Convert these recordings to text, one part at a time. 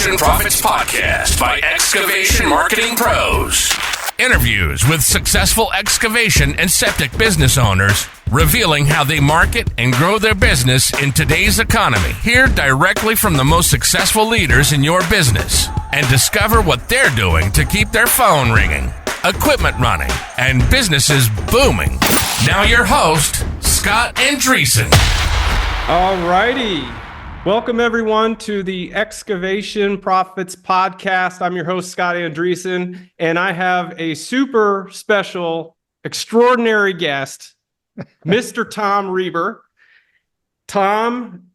Excavation Profits Podcast by Excavation Marketing Pros. Interviews with successful excavation and septic business owners, revealing how they market and grow their business in today's economy. Hear directly from the most successful leaders in your business and discover what they're doing to keep their phone ringing, equipment running, and businesses booming. Now your host, Scott Andreessen. All righty. Welcome, everyone, to the Excavation Profits Podcast. I'm your host, Scott Andreessen, and I have a super special, extraordinary guest, Mr. Tom Reber. Tom,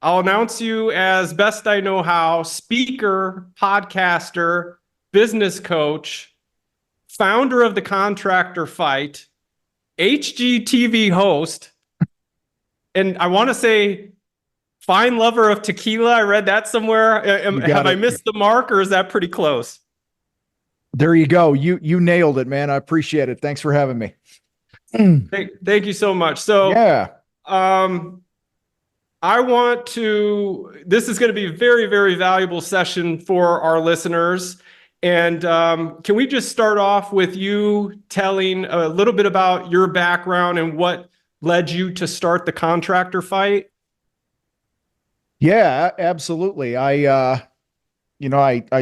I'll announce you as best I know how, speaker, podcaster, business coach, founder of the Contractor Fight, HGTV host, and I want to say fine lover of tequila. I read that somewhere. Have I missed the mark, or is that pretty close? There you go. You nailed it, man. I appreciate it. Thanks for having me. Thank you so much. So yeah, this is going to be a very, very valuable session for our listeners. And can we just start off with you telling a little bit about your background and what led you to start the Contractor Fight? Yeah, absolutely. I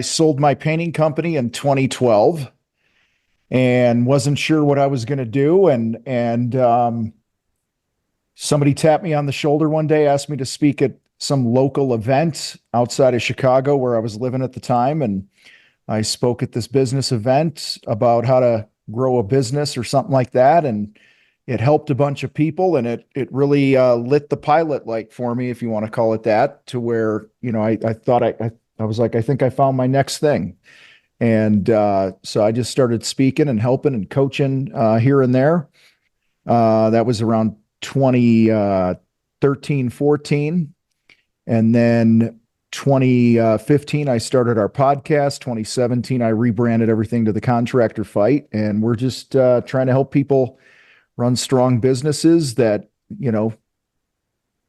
sold my painting company in 2012 and wasn't sure what I was going to do. And somebody tapped me on the shoulder one day, asked me to speak at some local event outside of Chicago where I was living at the time. And I spoke at this business event about how to grow a business or something like that. And it helped a bunch of people, and it really lit the pilot light for me, if you want to call it that, to where, I thought I was like, I think I found my next thing. And so I just started speaking and helping and coaching here and there. That was around 2013, 14. And then 2015, I started our podcast. 2017, I rebranded everything to the Contractor Fight. And we're just trying to help people run strong businesses that,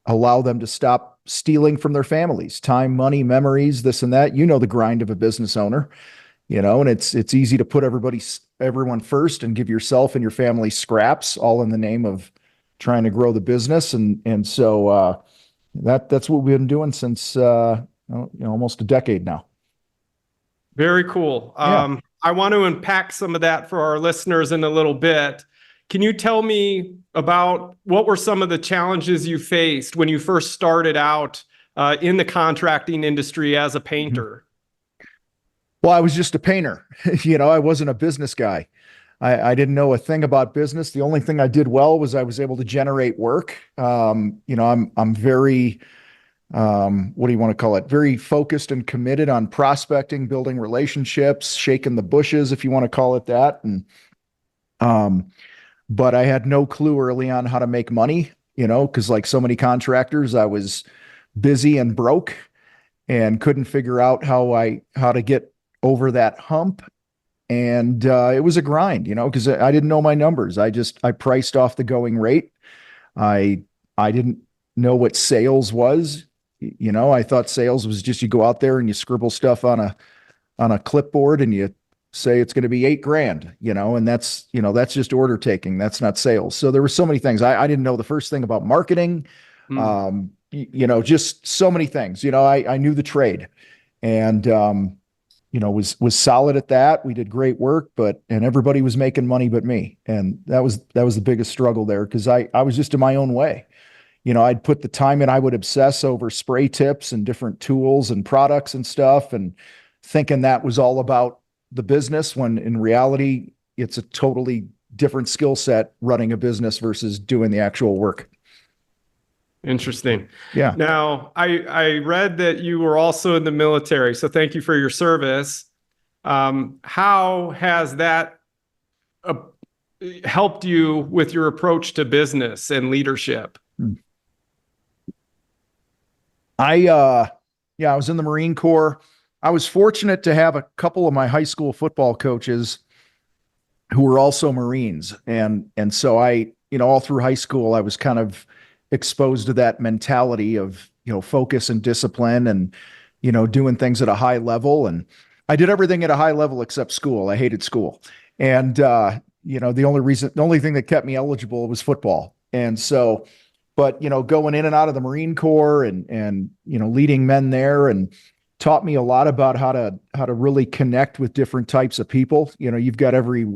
allow them to stop stealing from their families, time, money, memories, this and that. The grind of a business owner, and it's easy to put everyone first and give yourself and your family scraps, all in the name of trying to grow the business. And so that's what we've been doing since almost a decade now. Very cool. Yeah. I want to unpack some of that for our listeners in a little bit. Can you tell me about what were some of the challenges you faced when you first started out in the contracting industry as a painter? Well, I was just a painter. I wasn't a business guy. I didn't know a thing about business. The only thing I did well was I was able to generate work. I'm very, what do you want to call it? Very focused and committed on prospecting, building relationships, shaking the bushes, if you want to call it that. And, but I had no clue early on how to make money, because like so many contractors, I was busy and broke and couldn't figure out how to get over that hump. And it was a grind, because I didn't know my numbers. I priced off the going rate. I didn't know what sales was. I thought sales was just you go out there and you scribble stuff on a clipboard and you say it's going to be $8,000, and that's just order taking. That's not sales. So there were so many things. I didn't know the first thing about marketing, just so many things. I knew the trade and, was solid at that. We did great work, and everybody was making money but me. And that was the biggest struggle there, because I was just in my own way. I'd put the time in, I would obsess over spray tips and different tools and products and stuff, and thinking that was all about the business, when in reality, it's a totally different skill set running a business versus doing the actual work. Interesting. Yeah. Now, I read that you were also in the military, so thank you for your service. How has that helped you with your approach to business and leadership? I was in the Marine Corps. I was fortunate to have a couple of my high school football coaches who were also Marines. And so I, all through high school, I was kind of exposed to that mentality of, focus and discipline and doing things at a high level. And I did everything at a high level except school. I hated school. And, the only thing that kept me eligible was football. And so, but, going in and out of the Marine Corps and, leading men there and taught me a lot about how to really connect with different types of people. You've got every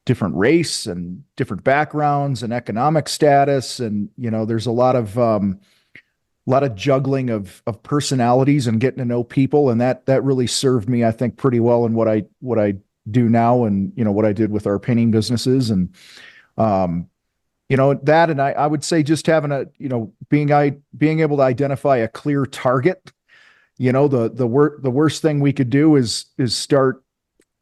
different race and different backgrounds and economic status. And, there's a lot of juggling of personalities and getting to know people. And that really served me, I think, pretty well in what I do now and, what I did with our painting businesses. And, that, and I would say just having being able to identify a clear target. The worst thing we could do is start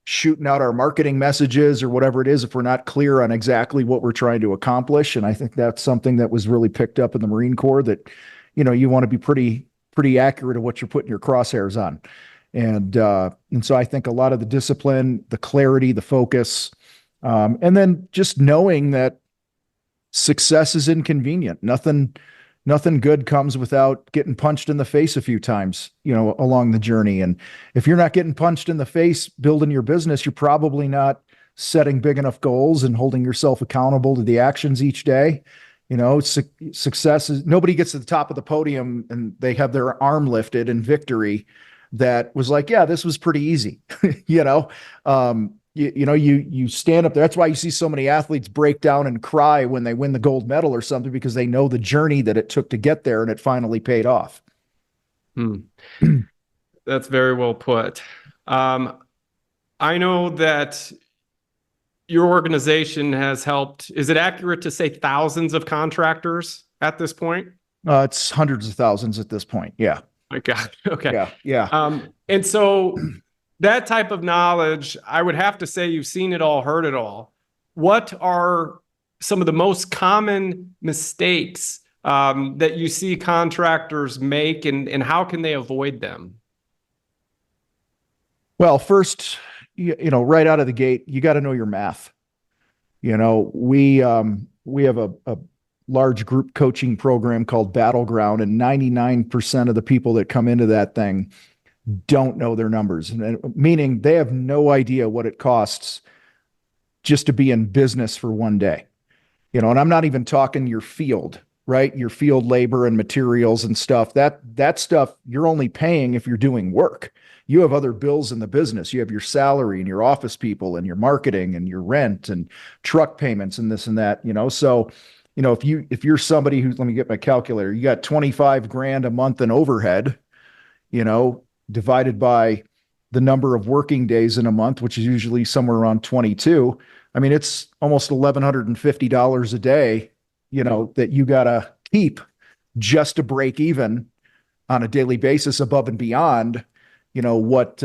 shooting out our marketing messages or whatever it is if we're not clear on exactly what we're trying to accomplish. And I think that's something that was really picked up in the Marine Corps, that you want to be pretty accurate of what you're putting your crosshairs on. And so I think a lot of the discipline, the clarity, the focus, and then just knowing that success is inconvenient. Nothing good comes without getting punched in the face a few times, along the journey. And if you're not getting punched in the face building your business, you're probably not setting big enough goals and holding yourself accountable to the actions each day. Success is, nobody gets to the top of the podium and they have their arm lifted in victory that was like, yeah, this was pretty easy. You stand up there. That's why you see so many athletes break down and cry when they win the gold medal or something, because they know the journey that it took to get there and it finally paid off. That's very well put. I know that your organization has helped, is it accurate to say thousands of contractors at this point? It's hundreds of thousands at this point. Yeah. My God. Okay. Yeah. And so that type of knowledge, I would have to say you've seen it all, heard it all. What are some of the most common mistakes that you see contractors make, and how can they avoid them? Well, first, right out of the gate, you got to know your math. We have a large group coaching program called Battleground, and 99% of the people that come into that thing don't know their numbers, meaning they have no idea what it costs just to be in business for one day. And I'm not even talking your field, right? Your field labor and materials and stuff. That stuff you're only paying if you're doing work. You have other bills in the business. You have your salary and your office people and your marketing and your rent and truck payments and this and that, So, if you're somebody who, let me get my calculator, you got 25 grand a month in overhead, divided by the number of working days in a month, which is usually somewhere around 22. I mean, it's almost $1,150 a day, that you got to keep just to break even on a daily basis above and beyond, what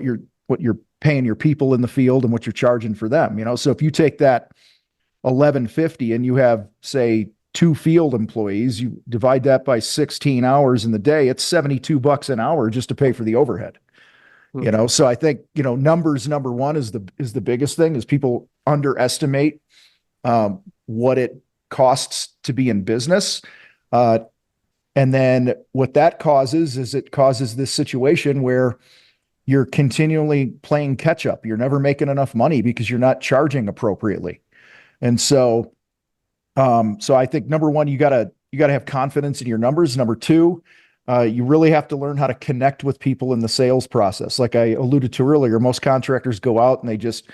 you're paying your people in the field and what you're charging for them, So if you take that $1,150 and you have, say, 2 field employees, you divide that by 16 hours in the day, it's $72 an hour just to pay for the overhead. So I think, numbers, number one is the biggest thing, is people underestimate what it costs to be in business. And then what that causes is it causes this situation where you're continually playing catch up. You're never making enough money because you're not charging appropriately. And so I think number one, you gotta have confidence in your numbers. Number two, you really have to learn how to connect with people in the sales process. Like I alluded to earlier, most contractors go out and they just,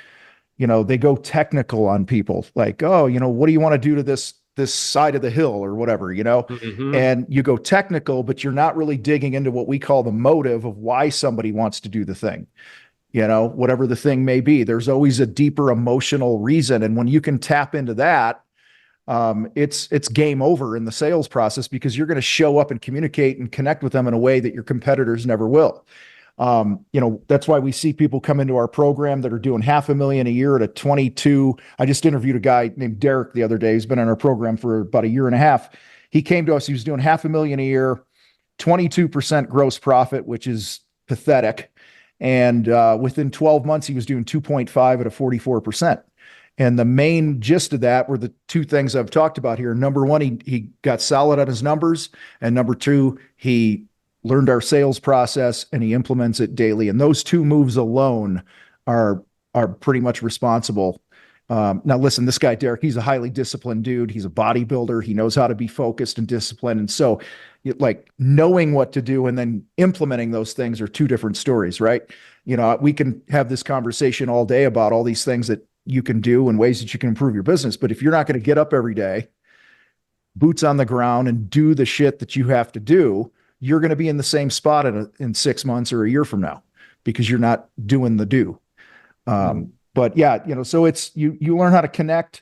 they go technical on people. Like, oh, what do you want to do to this side of the hill or whatever, and you go technical, but you're not really digging into what we call the motive of why somebody wants to do the thing. Whatever the thing may be, there's always a deeper emotional reason. And when you can tap into that, it's game over in the sales process, because you're going to show up and communicate and connect with them in a way that your competitors never will. That's why we see people come into our program that are doing $500,000 a year at a 22. I just interviewed a guy named Derek the other day. He's been in our program for about a year and a half. He came to us, he was doing $500,000 a year, 22% gross profit, which is pathetic. And within 12 months, he was doing 2.5 at a 44%. And the main gist of that were the two things I've talked about here. Number one, he got solid on his numbers. And number two, he learned our sales process and he implements it daily. And those two moves alone are pretty much responsible. Now, listen, this guy, Derek, he's a highly disciplined dude. He's a bodybuilder. He knows how to be focused and disciplined. And so, like, knowing what to do and then implementing those things are two different stories, right? We can have this conversation all day about all these things that you can do and ways that you can improve your business. But if you're not going to get up every day, boots on the ground, and do the shit that you have to do, you're going to be in the same spot in 6 months or a year from now because you're not doing the do. But yeah, so it's, you learn how to connect,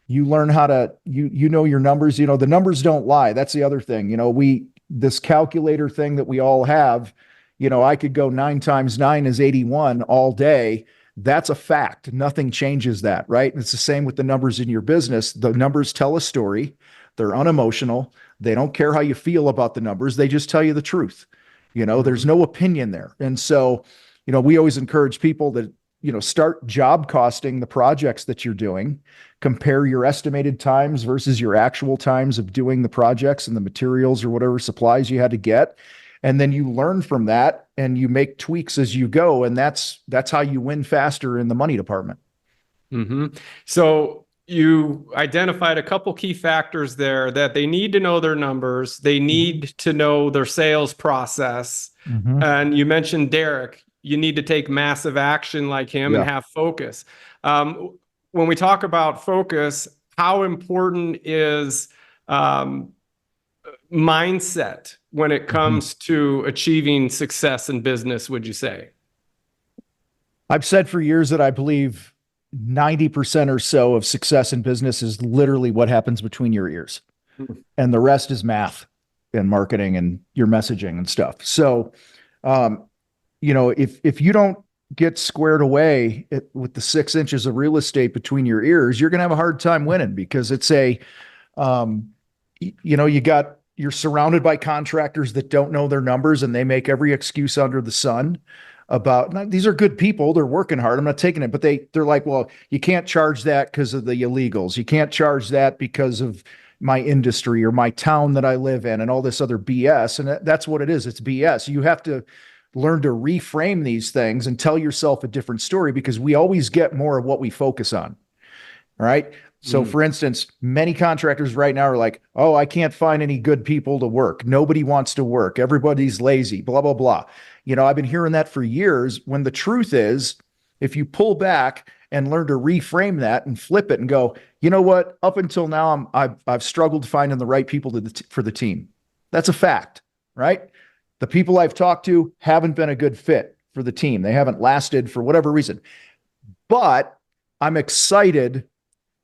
you learn how to, you know your numbers, the numbers don't lie. That's the other thing. This calculator thing that we all have, I could go 9 times 9 is 81 all day. That's a fact. Nothing changes that, right? And it's the same with the numbers in your business. The numbers tell a story. They're unemotional. They don't care how you feel about the numbers. They just tell you the truth. There's no opinion there. And so, we always encourage people that, start job costing the projects that you're doing, compare your estimated times versus your actual times of doing the projects and the materials or whatever supplies you had to get. And then you learn from that and you make tweaks as you go. And that's how you win faster in the money department. Mm-hmm. So you identified a couple key factors there, that they need to know their numbers. They need to know their sales process. Mm-hmm. And you mentioned Derek. You need to take massive action like him and have focus. When we talk about focus, how important is mindset when it comes to achieving success in business, would you say? I've said for years that I believe 90% or so of success in business is literally what happens between your ears. And the rest is math and marketing and your messaging and stuff. So, if you don't get squared away with the 6 inches of real estate between your ears, you're going to have a hard time winning, because it's you're surrounded by contractors that don't know their numbers and they make every excuse under the sun about, these are good people. They're working hard. I'm not taking it, but they're like, well, you can't charge that because of the illegals. You can't charge that because of my industry or my town that I live in and all this other BS. And that's what it is. It's BS. You have to learn to reframe these things and tell yourself a different story, because we always get more of what we focus on. All right. So for instance, many contractors right now are like, oh, I can't find any good people to work. Nobody wants to work. Everybody's lazy, blah, blah, blah. I've been hearing that for years, when the truth is, if you pull back and learn to reframe that and flip it and go, you know what, up until now, I've struggled finding the right people for the team. That's a fact, right? The people I've talked to haven't been a good fit for the team. They haven't lasted for whatever reason. But I'm excited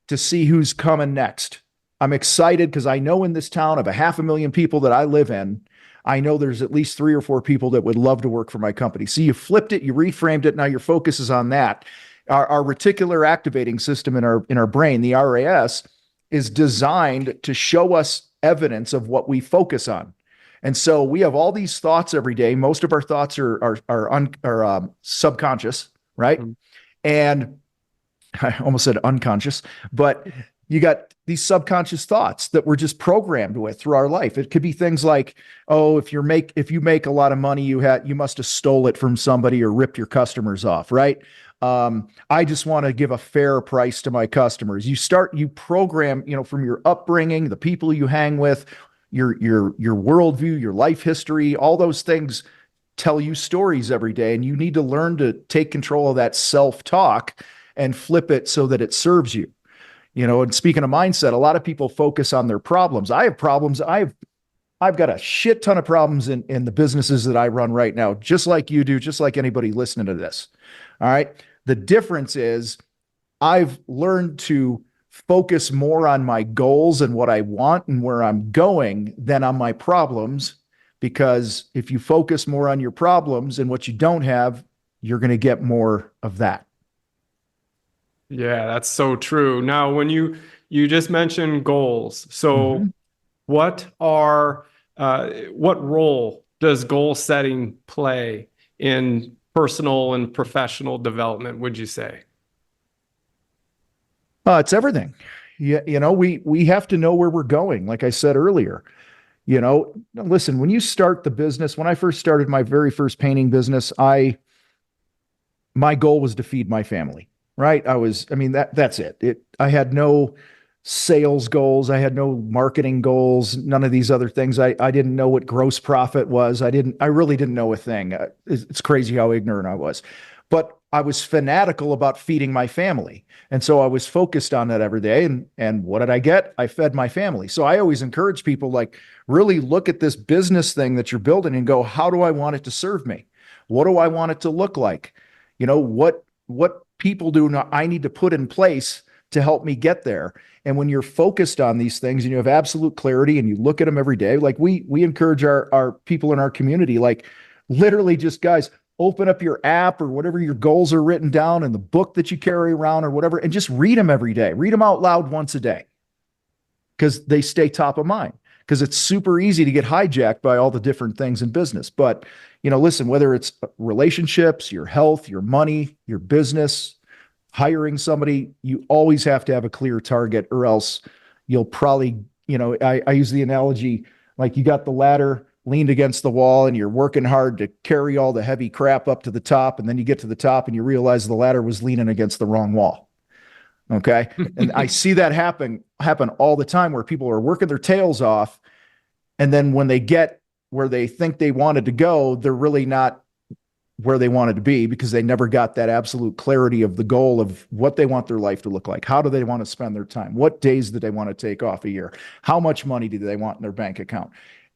to see who's coming next. I'm excited because I know in this town of 500,000 people that I live in, I know there's at least 3 or 4 people that would love to work for my company. So you flipped it, you reframed it. Now your focus is on that. Our reticular activating system in our brain, the RAS, is designed to show us evidence of what we focus on. And so we have all these thoughts every day. Most of our thoughts are subconscious, right? Mm-hmm. And I almost said unconscious, but you got these subconscious thoughts that we're just programmed with through our life. It could be things like, oh, if you make a lot of money, you must have stole it from somebody or ripped your customers off, right? I just want to give a fair price to my customers. You program, from your upbringing, the people you hang with, your worldview, your life history, all those things tell you stories every day. And you need to learn to take control of that self-talk and flip it so that it serves you. And speaking of mindset, a lot of people focus on their problems. I have problems. I've got a shit ton of problems in the businesses that I run right now, just like you do, just like anybody listening to this. All right. The difference is I've learned to focus more on my goals and what I want and where I'm going than on my problems, because if you focus more on your problems and what you don't have, you're going to get more of that. Yeah, that's so true. Now, when you just mentioned goals, so what role does goal setting play in personal and professional development, would you say? It's everything. We have to know where we're going. Like I said earlier, listen, when you start the business, when I first started my very first painting business, my goal was to feed my family, right? That's it. I had no sales goals. I had no marketing goals, none of these other things. I didn't know what gross profit was. I really didn't know a thing. It's crazy how ignorant I was, but I was fanatical about feeding my family. And so I was focused on that every day. And what did I get? I fed my family. So I always encourage people, like, really look at this business thing that you're building and go, how do I want it to serve me? What do I want it to look like? What people do I need to put in place to help me get there? And when you're focused on these things and you have absolute clarity and you look at them every day, like we encourage our people in our community, like, literally, just, guys, open up your app or whatever your goals are written down in the book that you carry around or whatever, and just read them every day. Read them out loud once a day, because they stay top of mind. Because it's super easy to get hijacked by all the different things in business. But, listen, whether it's relationships, your health, your money, your business, hiring somebody, you always have to have a clear target, or else you'll probably, I use the analogy, like, you got the ladder leaned against the wall and you're working hard to carry all the heavy crap up to the top. And then you get to the top and you realize the ladder was leaning against the wrong wall. Okay. And I see that happen all the time, where people are working their tails off. And then when they get where they think they wanted to go, they're really not where they wanted to be, because they never got that absolute clarity of the goal of what they want their life to look like. How do they want to spend their time? What days do they want to take off a year? How much money do they want in their bank account?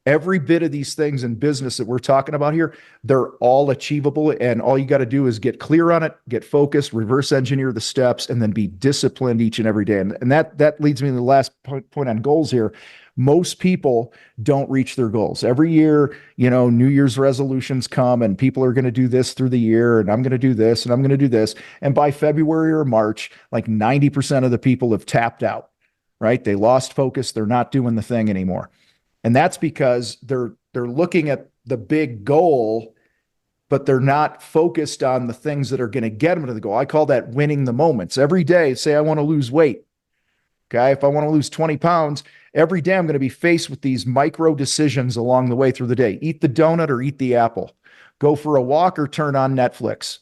Every bit of these things in business that we're talking about here, they're all achievable. And all you got to do is get clear on it, get focused, reverse engineer the steps, and then be disciplined each and every day. And that leads me to the last point on goals here. Most people don't reach their goals. Every year, New Year's resolutions come and people are going to do this through the year, and I'm going to do this and I'm going to do this. And by February or March, like 90% of the people have tapped out, right? They lost focus. They're not doing the thing anymore. And that's because they're looking at the big goal, but they're not focused on the things that are going to get them to the goal. I call that winning the moments. Every day, say I want to lose weight. Okay. If I want to lose 20 pounds, every day I'm going to be faced with these micro decisions along the way through the day. Eat the donut or eat the apple. Go for a walk or turn on Netflix,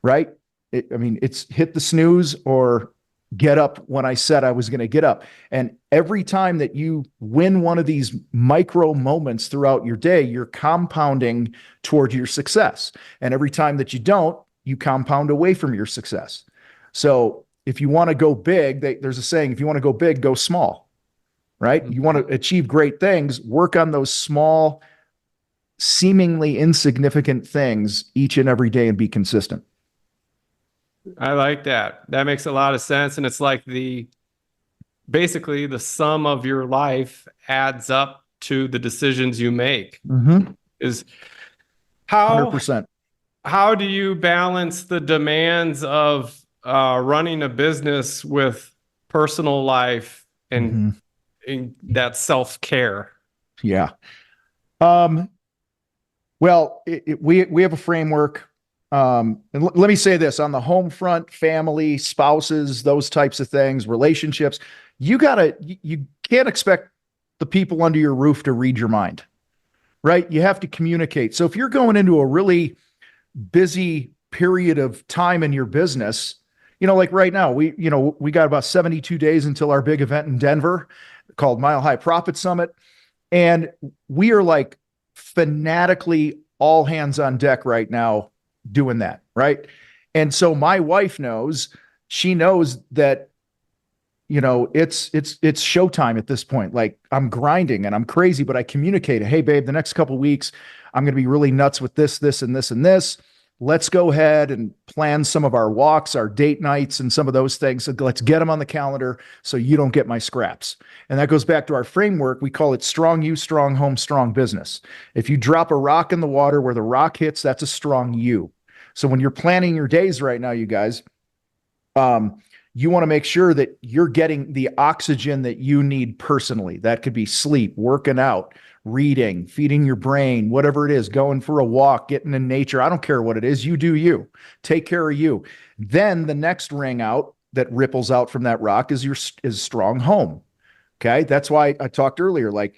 right? It's hit the snooze or get up when I said I was going to get up. And every time that you win one of these micro moments throughout your day, you're compounding toward your success. And every time that you don't, you compound away from your success. So if you want to go big, there's a saying, if you want to go big, go small, right? You want to achieve great things, work on those small, seemingly insignificant things each and every day and be consistent. I like that. That makes a lot of sense. And it's like basically the sum of your life adds up to the decisions you make. Is 100%. How do you balance the demands of running a business with personal life and that self-care? Yeah. Well, we have a framework. And let me say this: on the home front, family, spouses, those types of things, relationships, you can't expect the people under your roof to read your mind, right? You have to communicate. So if you're going into a really busy period of time in your business, like right now, we got about 72 days until our big event in Denver called Mile High Profit Summit. And we are like fanatically all hands on deck right now doing that, right? And so my wife knows, she knows that, it's showtime at this point. Like, I'm grinding and I'm crazy, but I communicate, hey babe, the next couple of weeks, I'm going to be really nuts with this, and this, and this. Let's go ahead and plan some of our walks, our date nights, and some of those things. So let's get them on the calendar so you don't get my scraps. And that goes back to our framework. We call it strong you, strong home, strong business. If you drop a rock in the water, where the rock hits, that's a strong you. So when you're planning your days right now, you guys, you want to make sure that you're getting the oxygen that you need personally. That could be sleep, working out, reading, feeding your brain, whatever it is, going for a walk, getting in nature. I don't care what it is. You do you. Take care of you. Then the next ring out that ripples out from that rock is your is strong home. Okay. That's why I talked earlier, like,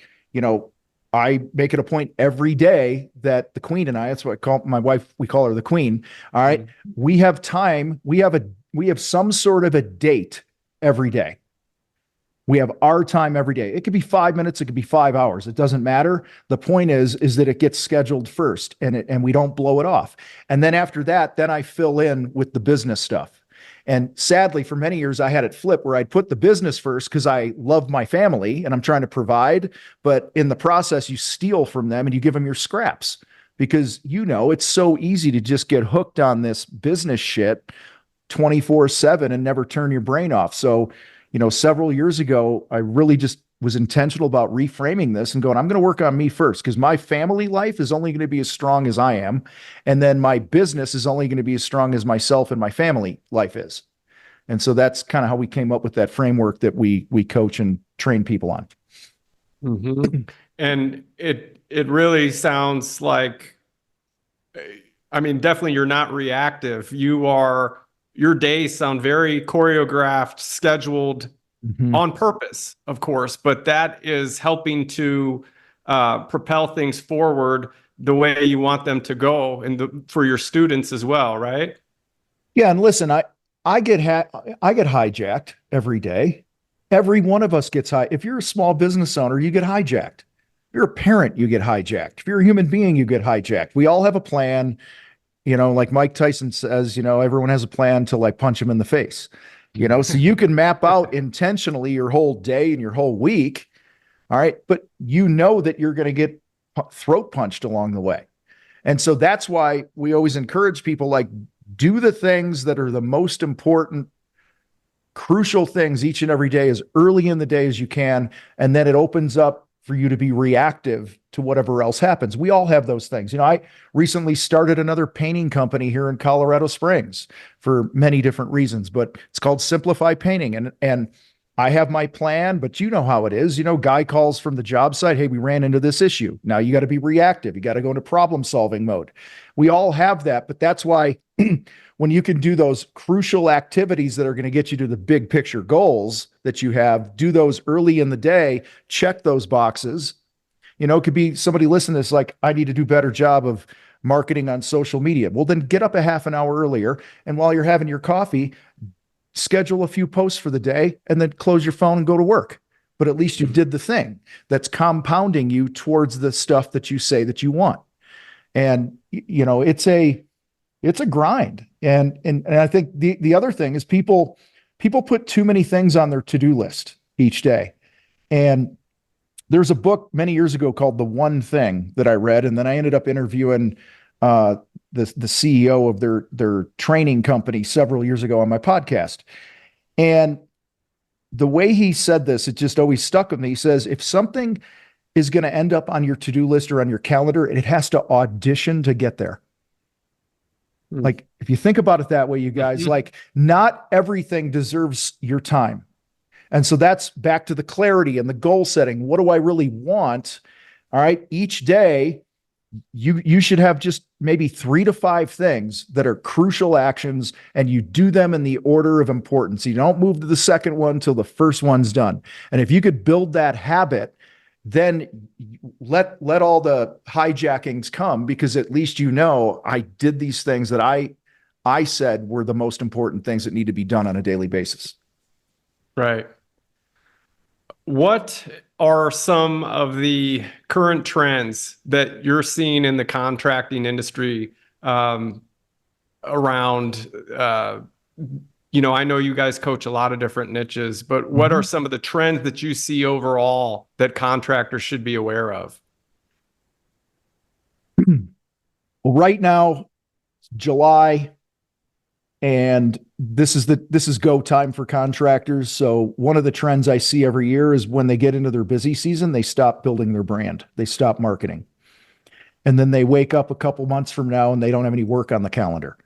I make it a point every day that the queen and I, that's what I call my wife, we call her the queen. All right. Mm-hmm. We have time. We have some sort of a date every day. We have our time every day. It could be 5 minutes. It could be 5 hours. It doesn't matter. The point is that it gets scheduled first and we don't blow it off. And then after that, then I fill in with the business stuff. And sadly, for many years, I had it flip where I'd put the business first because I love my family and I'm trying to provide. But in the process, you steal from them and you give them your scraps because, it's so easy to just get hooked on this business shit 24/7 and never turn your brain off. So, several years ago, I really just was intentional about reframing this and going, I'm going to work on me first because my family life is only going to be as strong as I am. And then my business is only going to be as strong as myself and my family life is. And so that's kind of how we came up with that framework that we coach and train people on. Mm-hmm. And it really sounds like, definitely you're not reactive. Your days sound very choreographed, scheduled, mm-hmm. on purpose, of course, but that is helping to propel things forward the way you want them to go and for your students as well, right? Yeah. And listen, I get hijacked every day. Every one of us gets If you're a small business owner, you get hijacked. If you're a parent, you get hijacked. If you're a human being, you get hijacked. We all have a plan. Like Mike Tyson says, everyone has a plan to like punch him in the face, so you can map out intentionally your whole day and your whole week. All right. But that you're going to get throat punched along the way. And so that's why we always encourage people like do the things that are the most important, crucial things each and every day as early in the day as you can. And then it opens up for you to be reactive to whatever else happens. We all have those things. I recently started another painting company here in Colorado Springs for many different reasons, but it's called Simplify Painting. And I have my plan, but you know how it is. Guy calls from the job site, hey, we ran into this issue. Now you got to be reactive. You got to go into problem solving mode. We all have that, but that's why when you can do those crucial activities that are going to get you to the big picture goals that you have, do those early in the day, check those boxes. It could be somebody listening to this like, I need to do a better job of marketing on social media. Well, then get up a half an hour earlier. And while you're having your coffee, schedule a few posts for the day and then close your phone and go to work. But at least you did the thing that's compounding you towards the stuff that you say that you want. And, it's a grind. And I think the other thing is people put too many things on their to-do list each day. And there's a book many years ago called The One Thing that I read. And then I ended up interviewing the CEO of their training company several years ago on my podcast. And the way he said this, it just always stuck with me. He says, if something is going to end up on your to-do list or on your calendar, it has to audition to get there. Like, if you think about it that way, you guys, like, not everything deserves your time. And so that's back to the clarity and the goal setting. What do I really want? All right. Each day, you should have just maybe 3 to 5 things that are crucial actions, and you do them in the order of importance. You don't move to the second one till the first one's done. And if you could build that habit, then let all the hijackings come, because at least I did these things that I said were the most important things that need to be done on a daily basis. Right. What are some of the current trends that you're seeing in the contracting industry around, I know you guys coach a lot of different niches, but what are some of the trends that you see overall that contractors should be aware of? Well, right now, July, and this is go time for contractors. So one of the trends I see every year is when they get into their busy season, they stop building their brand. They stop marketing. And then they wake up a couple months from now and they don't have any work on the calendar.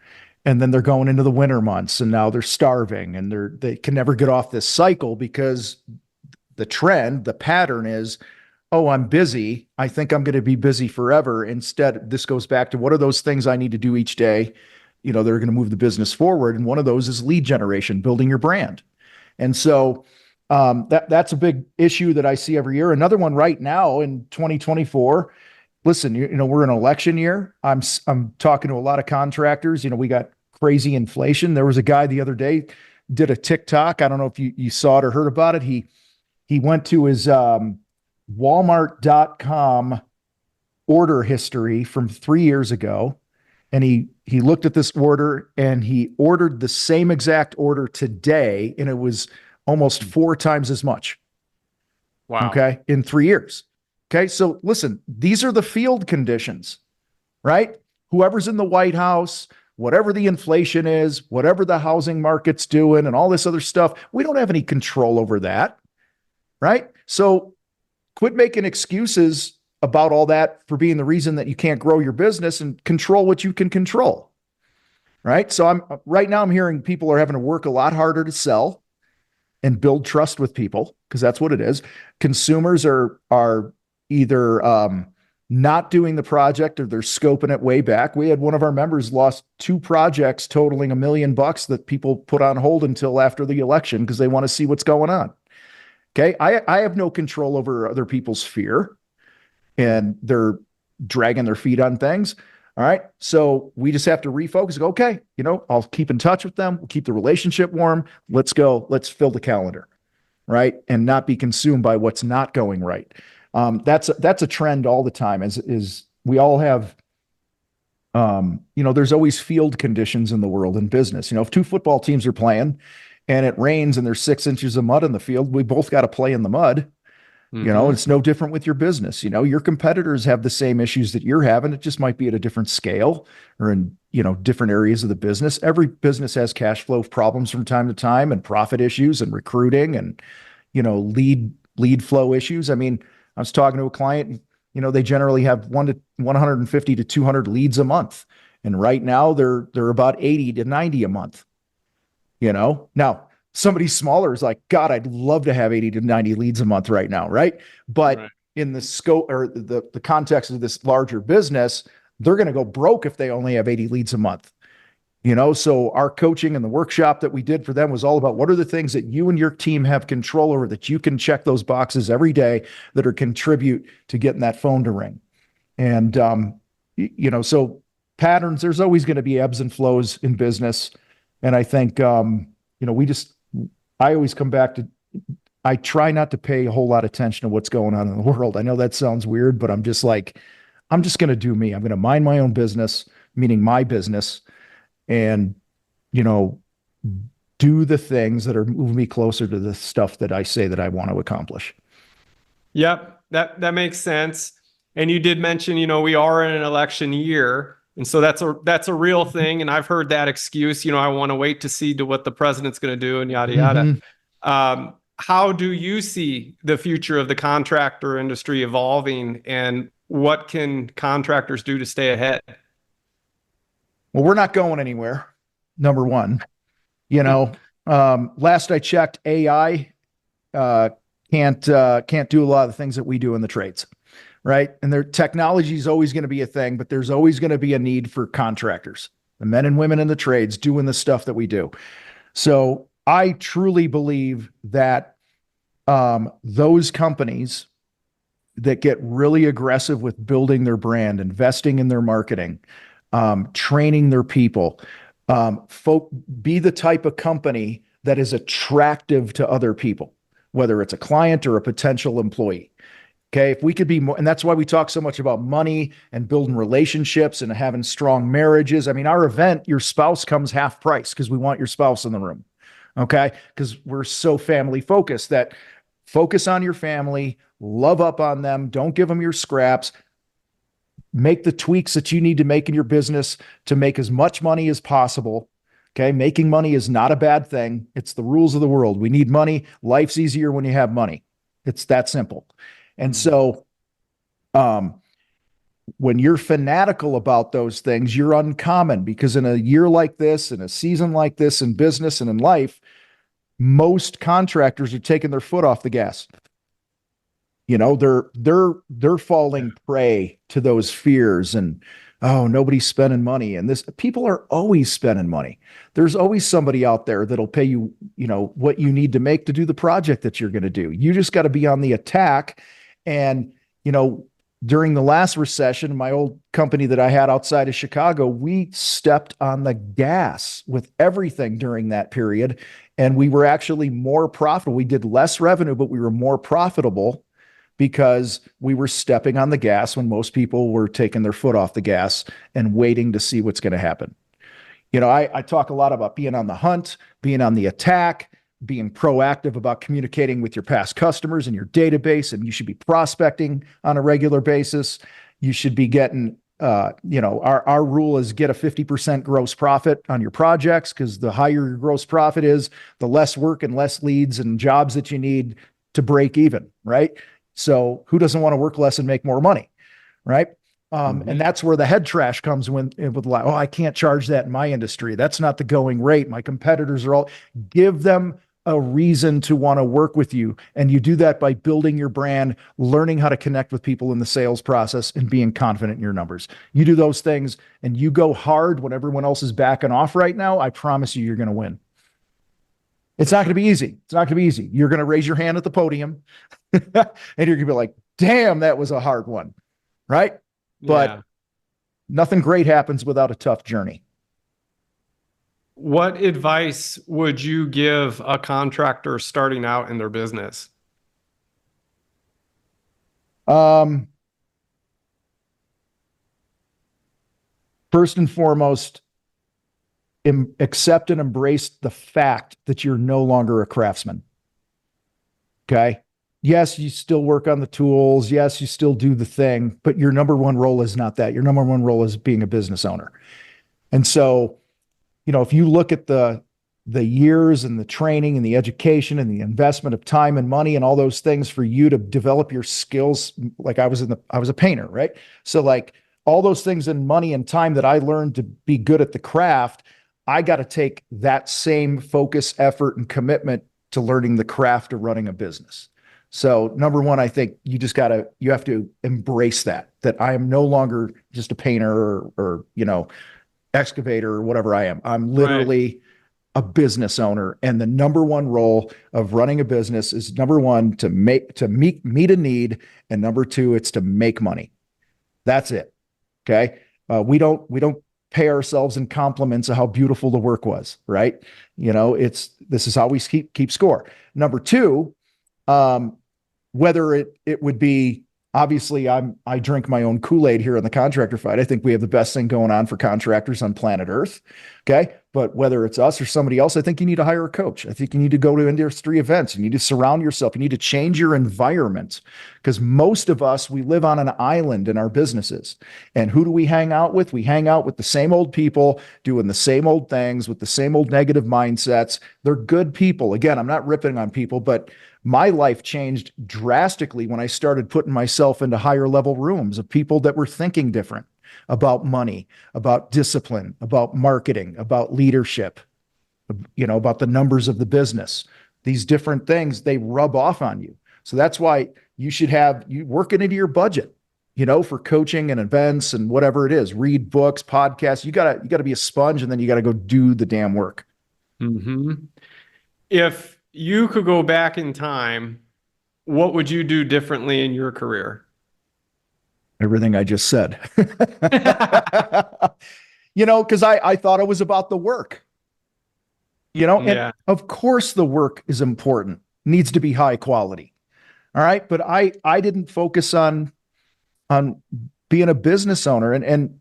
And then they're going into the winter months and now they're starving and they can never get off this cycle, because the pattern is, oh, I'm busy. I think I'm going to be busy forever. Instead, this goes back to, what are those things I need to do each day that are going to move the business forward. And one of those is lead generation, building your brand. And so that's a big issue that I see every year. Another one right now in 2024. Listen, we're in an election year. I'm talking to a lot of contractors. We got crazy inflation. There was a guy the other day did a TikTok. I don't know if you saw it or heard about it. He went to his Walmart.com order history from 3 years ago, and he looked at this order and he ordered the same exact order today, and it was almost 4 times as much. Wow. Okay, in 3 years. Okay, so listen, these are the field conditions, right? Whoever's in the White House, whatever the inflation is, whatever the housing market's doing, and all this other stuff, we don't have any control over that, right? So quit making excuses about all that for being the reason that you can't grow your business, and control what you can control, right? So right now I'm hearing people are having to work a lot harder to sell and build trust with people, because that's what it is. Consumers are either not doing the project, or they're scoping it way back. We had one of our members lost 2 projects totaling $1 million that people put on hold until after the election because they want to see what's going on. Okay. I have no control over other people's fear, and they're dragging their feet on things. All right. So we just have to refocus. Go, okay, I'll keep in touch with them. We'll keep the relationship warm. Let's go. Let's fill the calendar. Right. And not be consumed by what's not going right. That's a trend all the time, is we all have, there's always field conditions in the world in business. If 2 football teams are playing and it rains and there's 6 inches of mud in the field, we both got to play in the mud. Mm-hmm. It's no different with your business. Your competitors have the same issues that you're having. It just might be at a different scale, or in, different areas of the business. Every business has cash flow problems from time to time, and profit issues, and recruiting, and, lead flow issues. I mean, I was talking to a client, they generally have 150 to 200 leads a month. And right now they're about 80 to 90 a month. Now somebody smaller is like, God, I'd love to have 80 to 90 leads a month right now. Right. But right. In the scope, or the context of this larger business, they're going to go broke if they only have 80 leads a month. So our coaching and the workshop that we did for them was all about, what are the things that you and your team have control over, that you can check those boxes every day that are contribute to getting that phone to ring. And, so patterns, there's always going to be ebbs and flows in business. And I think, I always come back to, I try not to pay a whole lot of attention to what's going on in the world. I know that sounds weird, but I'm just going to do me. I'm going to mind my own business, meaning my business, and, do the things that are moving me closer to the stuff that I say that I want to accomplish. Yep. That makes sense. And you did mention, we are in an election year. And so that's a real thing. And I've heard that excuse, I want to wait to see what the president's going to do, and yada, yada. Mm-hmm. How do you see the future of the contractor industry evolving, and what can contractors do to stay ahead? Well, we're not going anywhere. Number one, last I checked, AI can't do a lot of the things that we do in the trades, right? And their technology is always going to be a thing, but there's always going to be a need for contractors, the men and women in the trades doing the stuff that we do. So I truly believe that those companies that get really aggressive with building their brand, investing in their marketing, training their people, be the type of company that is attractive to other people, whether it's a client or a potential employee. Okay. If we could be more, and that's why we talk so much about money and building relationships and having strong marriages. I mean, our event, your spouse comes half price because we want your spouse in the room. Okay. Because we're so family focused, that focus on your family, love up on them. Don't give them your scraps. Make the tweaks that you need to make in your business to make as much money as possible. Okay. Making money is not a bad thing. It's the rules of the world. We need money. Life's easier when you have money. It's that simple. And so, when you're fanatical about those things, you're uncommon, because in a year like this, in a season like this, in business and in life, most contractors are taking their foot off the gas. They're falling prey to those fears and, oh, nobody's spending money. And this people are always spending money. There's always somebody out there that'll pay you, what you need to make to do the project that you're going to do. You just got to be on the attack. And, during the last recession, my old company that I had outside of Chicago, we stepped on the gas with everything during that period. And we were actually more profitable. We did less revenue, but we were more profitable because we were stepping on the gas when most people were taking their foot off the gas and waiting to see what's going to happen. I talk a lot about being on the hunt, being on the attack, being proactive about communicating with your past customers and your database, and you should be prospecting on a regular basis. You should be getting, our rule is get a 50% gross profit on your projects, because the higher your gross profit is, the less work and less leads and jobs that you need to break even, right? So who doesn't want to work less and make more money, right? And that's where the head trash comes with I can't charge that in my industry. That's not the going rate. My competitors are all. Give them a reason to want to work with you. And you do that by building your brand, learning how to connect with people in the sales process, and being confident in your numbers. You do those things and you go hard when everyone else is backing off right now. I promise you're going to win. It's not going to be easy. It's not going to be easy. You're going to raise your hand at the podium and you're going to be like, damn, that was a hard one. Right. But nothing great happens without a tough journey. What advice would you give a contractor starting out in their business? First and foremost, accept and embrace the fact that you're no longer a craftsman. Okay. Yes, you still work on the tools. Yes, you still do the thing, but your number one role is not that. Your number one role is being a business owner. And so, if you look at the years and the training and the education and the investment of time and money and all those things for you to develop your skills, like I was a painter, right? So like all those things in money and time that I learned to be good at the craft, I got to take that same focus, effort, and commitment to learning the craft of running a business. So number one, I think you have to embrace that I am no longer just a painter or excavator or whatever I am. I'm literally a business owner. And the number one role of running a business is number one, to meet a need. And number two, it's to make money. That's it. Okay. We don't pay ourselves in compliments of how beautiful the work was, right? This is how we keep score. Number two, whether it would be, obviously I drink my own Kool-Aid here on the contractor fight. I think we have the best thing going on for contractors on planet Earth. Okay. But whether it's us or somebody else, I think you need to hire a coach. I think you need to go to industry events. You need to surround yourself. You need to change your environment, because most of us, we live on an island in our businesses. And who do we hang out with? We hang out with the same old people doing the same old things with the same old negative mindsets. They're good people. Again, I'm not ripping on people, but my life changed drastically when I started putting myself into higher level rooms of people that were thinking different about money, about discipline, about marketing, about leadership, about the numbers of the business. These different things, they rub off on you. So that's why you should you work it into your budget, for coaching and events and whatever it is. Read books, podcasts. You gotta be a sponge, and then you gotta go do the damn work. Mm-hmm. If you could go back in time, what would you do differently in your career? Everything I just said. Because I thought it was about the work. And of course the work is important, needs to be high quality. All right. But I didn't focus on being a business owner and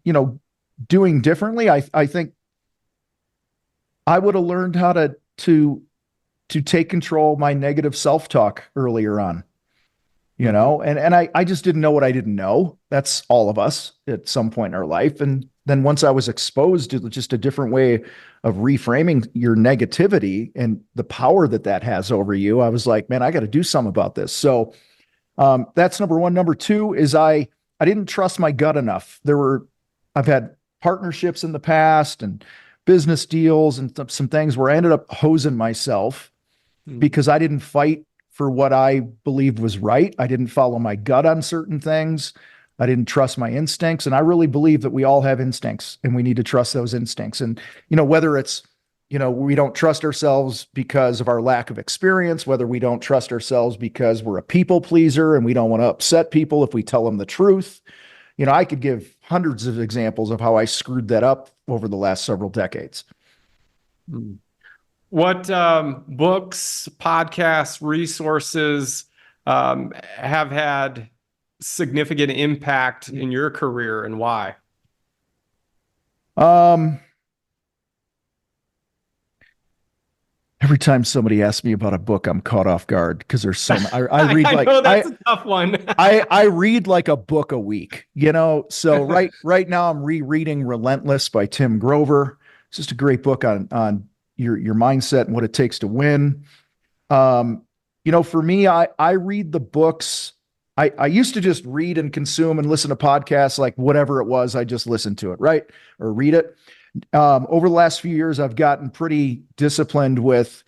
doing differently. I think I would have learned how to take control of my negative self-talk earlier on. And I just didn't know what I didn't know. That's all of us at some point in our life. And then once I was exposed to just a different way of reframing your negativity and the power that has over you, I was like, man, I got to do something about this. So that's number one. Number two is I didn't trust my gut enough. I've had partnerships in the past and business deals and some things where I ended up hosing myself because I didn't fight for what I believed was right. I didn't follow my gut on certain things. I didn't trust my instincts. And I really believe that we all have instincts and we need to trust those instincts. And, whether it's, we don't trust ourselves because of our lack of experience, whether we don't trust ourselves because we're a people pleaser and we don't want to upset people if we tell them the truth. I could give hundreds of examples of how I screwed that up over the last several decades. What books, podcasts, resources have had significant impact in your career, and why? Every time somebody asks me about a book, I'm caught off guard because there's so many. I read I know that's a tough one. I read like a book a week, So right now I'm rereading Relentless by Tim Grover. It's just a great book on your mindset and what it takes to win. For me, I read the books. I used to just read and consume and listen to podcasts, like whatever it was, I just listened to it, right? Or read it. Over the last few years, I've gotten pretty disciplined with,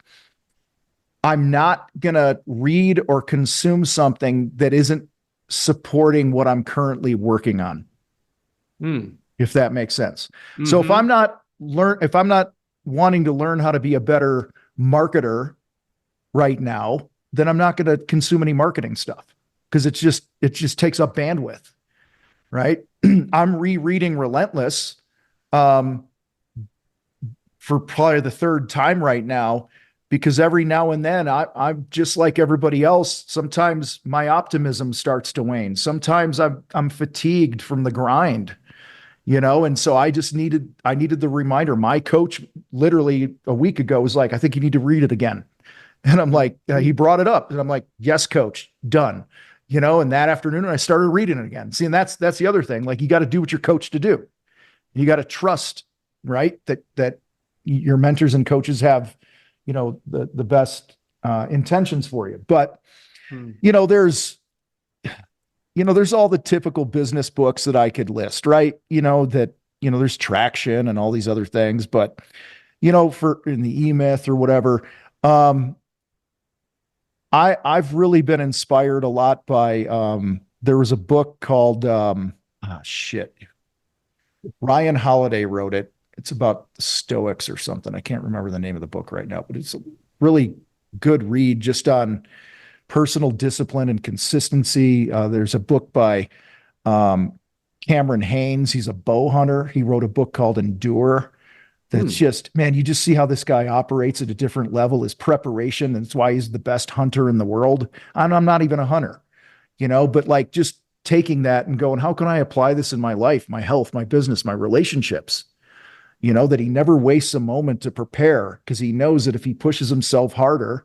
I'm not going to read or consume something that isn't supporting what I'm currently working on. If that makes sense. Mm-hmm. So if I'm not wanting to learn how to be a better marketer right now, then I'm not going to consume any marketing stuff because it just takes up bandwidth, right? I'm rereading Relentless for probably the third time right now, because every now and then I'm just like everybody else. Sometimes my optimism starts to wane. Sometimes I'm fatigued from the grind, and so I needed the reminder. My coach literally a week ago was like, I think you need to read it again. And I'm like, he brought it up and I'm like, yes, coach, done. And that afternoon I started reading it again. See, and that's the other thing. Like, you got to do what you're coached to do. You got to trust, right? That your mentors and coaches have, the best intentions for you. But, there's all the typical business books that I could list, right? There's Traction and all these other things, but, for in the E-Myth or whatever, I've really been inspired a lot by, there was a book called, Ryan Holiday wrote it. It's about the Stoics or something. I can't remember the name of the book right now, but it's a really good read just on personal discipline and consistency. There's a book by Cameron Haynes. He's a bow hunter. He wrote a book called Endure. That's just, man, you just see how this guy operates at a different level, his preparation. And that's why he's the best hunter in the world. And I'm not even a hunter, but like just taking that and going, how can I apply this in my life, my health, my business, my relationships? That he never wastes a moment to prepare because he knows that if he pushes himself harder,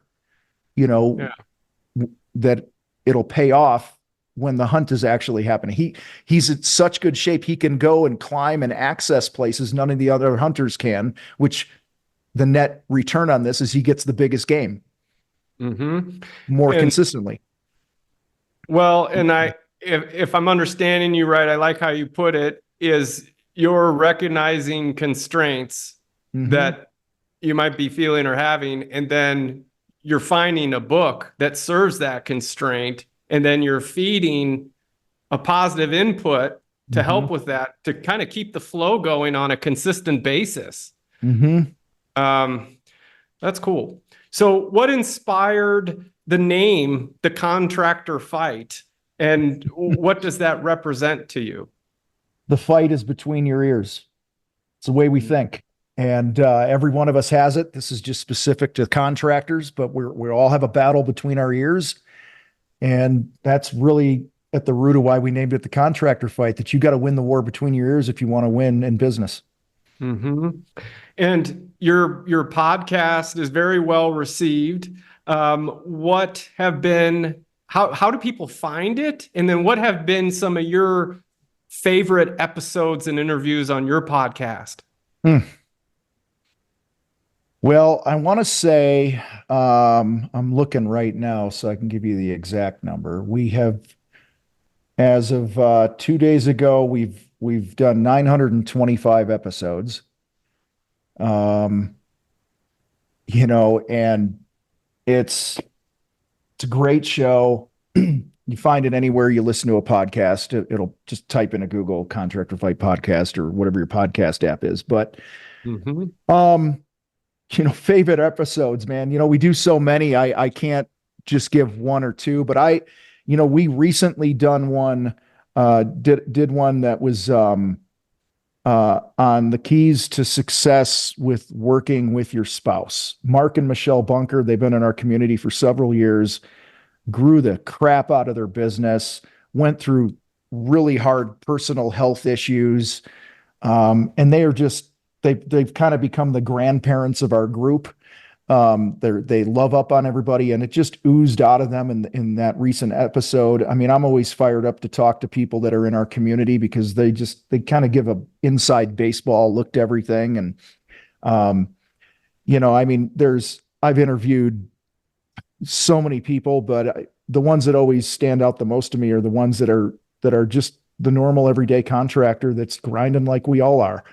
that it'll pay off when the hunt is actually happening. He's in such good shape. He can go and climb and access places none of the other hunters can, which the net return on this is he gets the biggest game more consistently. Well, and if I'm understanding you right, I like how you put it, is you're recognizing constraints that you might be feeling or having, and then you're finding a book that serves that constraint, and then you're feeding a positive input to help with that, to kind of keep the flow going on a consistent basis. That's cool. So what inspired the name, The Contractor Fight, and what does that represent to you? The fight is between your ears. It's the way we think. And every one of us has it. This is just specific to contractors, but we all have a battle between our ears. And that's really at the root of why we named it The Contractor Fight, that you got to win the war between your ears if you want to win in business. And your podcast is very well received. What have been, how do people find it? And then what have been some of your favorite episodes and interviews on your podcast? Well, I want to say, I'm looking right now so I can give you the exact number. We have, as of 2 days ago, we've done 925 episodes. And it's It's a great show. You find it anywhere you listen to a podcast. It'll just type in a Google Contractor Fight podcast or whatever your podcast app is. But Mm-hmm. favorite episodes, man. We do so many. I can't just give one or two, but we recently done one, did one that was on the keys to success with working with your spouse. Mark and Michelle Bunker, they've been in our community for several years, grew the crap out of their business, went through really hard personal health issues. And they've kind of become the grandparents of our group. They love up on everybody, and it just oozed out of them in that recent episode. I mean, I'm always fired up to talk to people that are in our community because they kind of give a inside baseball look to everything. And, I mean, I've interviewed so many people, but the ones that always stand out the most to me are the ones that are just the normal everyday contractor that's grinding like we all are,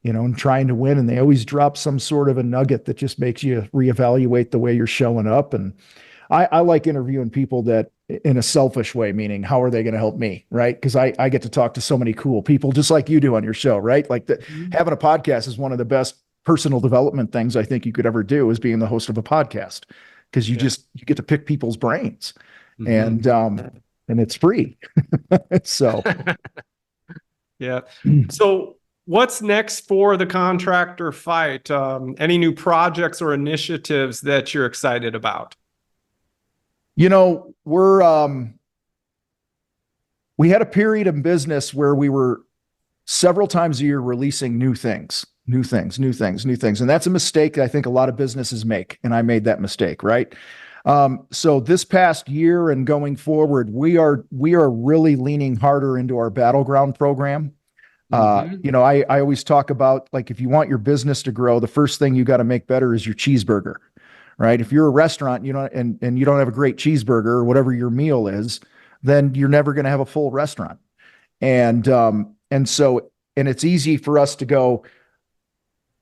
and trying to win. And they always drop some sort of a nugget that just makes you reevaluate the way you're showing up. And I like interviewing people that in a selfish way, meaning how are they going to help me? Right. Cause I get to talk to so many cool people just like you do on your show, right? Like having a podcast is one of the best personal development things I think you could ever do, is being the host of a podcast. Cause you get to pick people's brains and it's free. So, yeah. So, what's next for the Contractor Fight? Any new projects or initiatives that you're excited about? We had a period in business where we were several times a year releasing new things. And that's a mistake that I think a lot of businesses make. And I made that mistake, right? So this past year and going forward, we are really leaning harder into our Battleground program. I always talk about, like, if you want your business to grow, the first thing you got to make better is your cheeseburger, right? If you're a restaurant, and you don't have a great cheeseburger or whatever your meal is, then you're never going to have a full restaurant. And it's easy for us to go,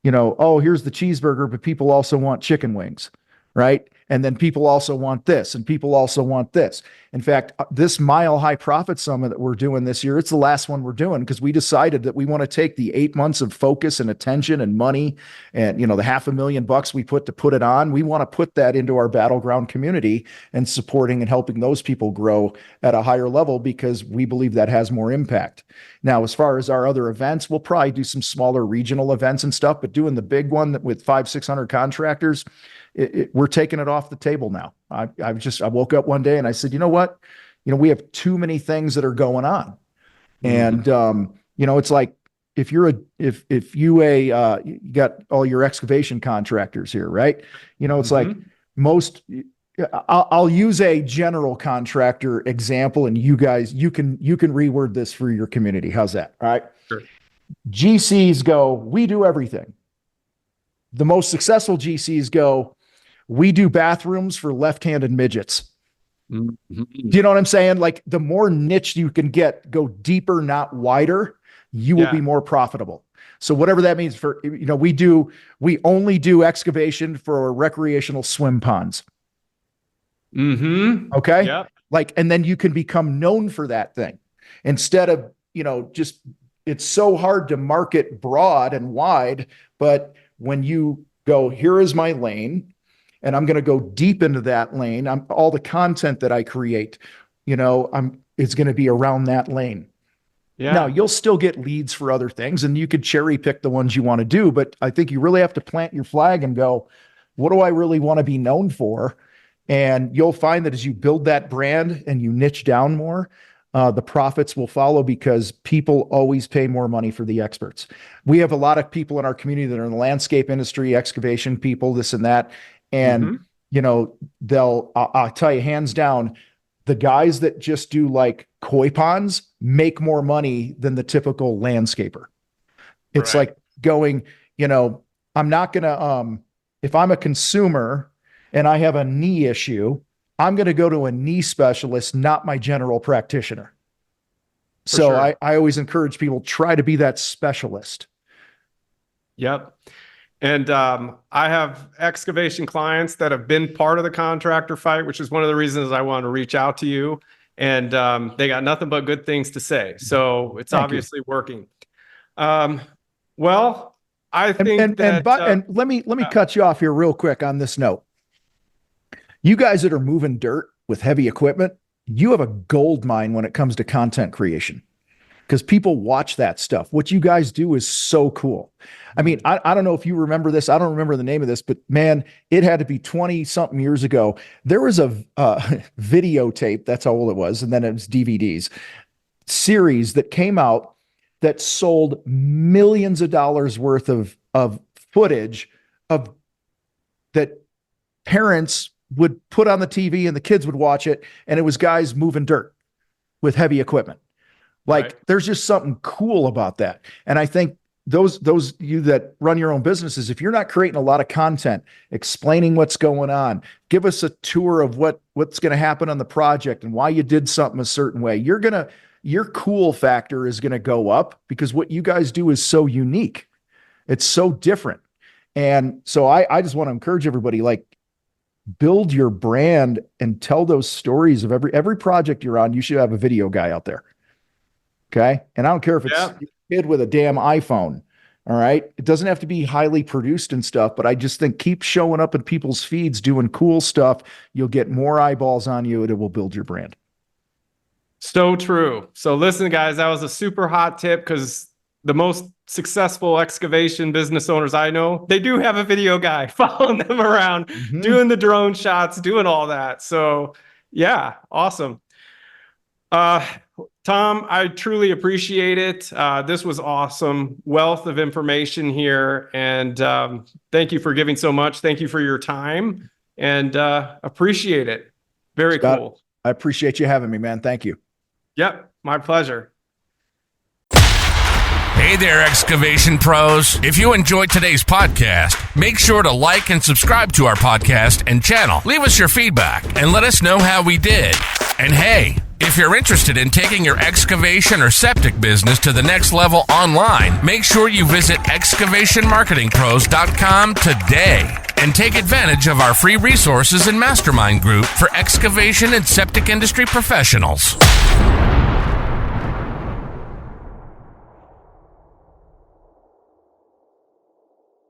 oh, here's the cheeseburger, but people also want chicken wings, right? And then people also want this, and people also want this. In fact, this Mile High Profit Summit that we're doing this year, it's the last one we're doing because we decided that we want to take the 8 months of focus and attention and money and, the $500,000 we put it on. We want to put that into our Battleground community and supporting and helping those people grow at a higher level because we believe that has more impact. Now, as far as our other events, we'll probably do some smaller regional events and stuff, but doing the big one with 500-600 contractors, we're taking it off the table now. I woke up one day and I said, you know what? We have too many things that are going on. And, it's like, if you got all your excavation contractors here, right? It's like most, I'll use a general contractor example, and you guys, you can reword this for your community. How's that? All right. Sure. GCs go, we do everything. The most successful GCs go, we do bathrooms for left-handed midgets. Do you know what I'm saying? Like, the more niche you can go deeper, not wider, you will be more profitable. So whatever that means we only do excavation for recreational swim ponds. Okay. Yeah. And then you can become known for that thing instead of, it's so hard to market broad and wide, but when you go, here is my lane, and I'm going to go deep into that lane. All the content that I create, it's going to be around that lane. Yeah. Now, you'll still get leads for other things, and you could cherry pick the ones you want to do, but I think you really have to plant your flag and go, what do I really want to be known for? And you'll find that as you build that brand and you niche down more, the profits will follow because people always pay more money for the experts. We have a lot of people in our community that are in the landscape industry, excavation people, this and that. And, I'll tell you hands down, the guys that just do like koi ponds make more money than the typical landscaper. It's like going, I'm not going to, if I'm a consumer and I have a knee issue, I'm going to go to a knee specialist, not my general practitioner. So I always encourage people, try to be that specialist. Yep. And I have excavation clients that have been part of the contractor fight, which is one of the reasons I wanted to reach out to you. And they got nothing but good things to say. So it's obviously working. Well, I think and let me cut you off here real quick on this note. You guys that are moving dirt with heavy equipment, you have a gold mine when it comes to content creation, because people watch that stuff. What you guys do is so cool. I mean, I don't know if you remember this. I don't remember the name of this, but man, it had to be 20 something years ago. There was a videotape, that's how old it was, and then it was DVDs series that came out that sold millions of dollars worth of footage of that parents would put on the TV and the kids would watch it. And it was guys moving dirt with heavy equipment. Like right. There's just something cool about that. And I think those you that run your own businesses, if you're not creating a lot of content, explaining what's going on, give us a tour of what's going to happen on the project and why you did something a certain way. Your cool factor is going to go up because what you guys do is so unique. It's so different. And so I just want to encourage everybody, like, build your brand and tell those stories of every project you're on. You should have a video guy out there. Okay. And I don't care if it's a kid with a damn iPhone. All right. It doesn't have to be highly produced and stuff, but I just think keep showing up in people's feeds, doing cool stuff. You'll get more eyeballs on you and it will build your brand. So true. So listen, guys, that was a super hot tip because the most successful excavation business owners I know, they do have a video guy following them around, doing the drone shots, doing all that. So yeah, awesome. Tom, I truly appreciate it. This was awesome. Wealth of information here. And thank you for giving so much. Thank you for your time and appreciate it. Very Scott, cool. I appreciate you having me, man. Thank you. Yep, my pleasure. Hey there, excavation pros. If you enjoyed today's podcast, make sure to like and subscribe to our podcast and channel. Leave us your feedback and let us know how we did. And hey, if you're interested in taking your excavation or septic business to the next level online, make sure you visit excavationmarketingpros.com today and take advantage of our free resources and mastermind group for excavation and septic industry professionals.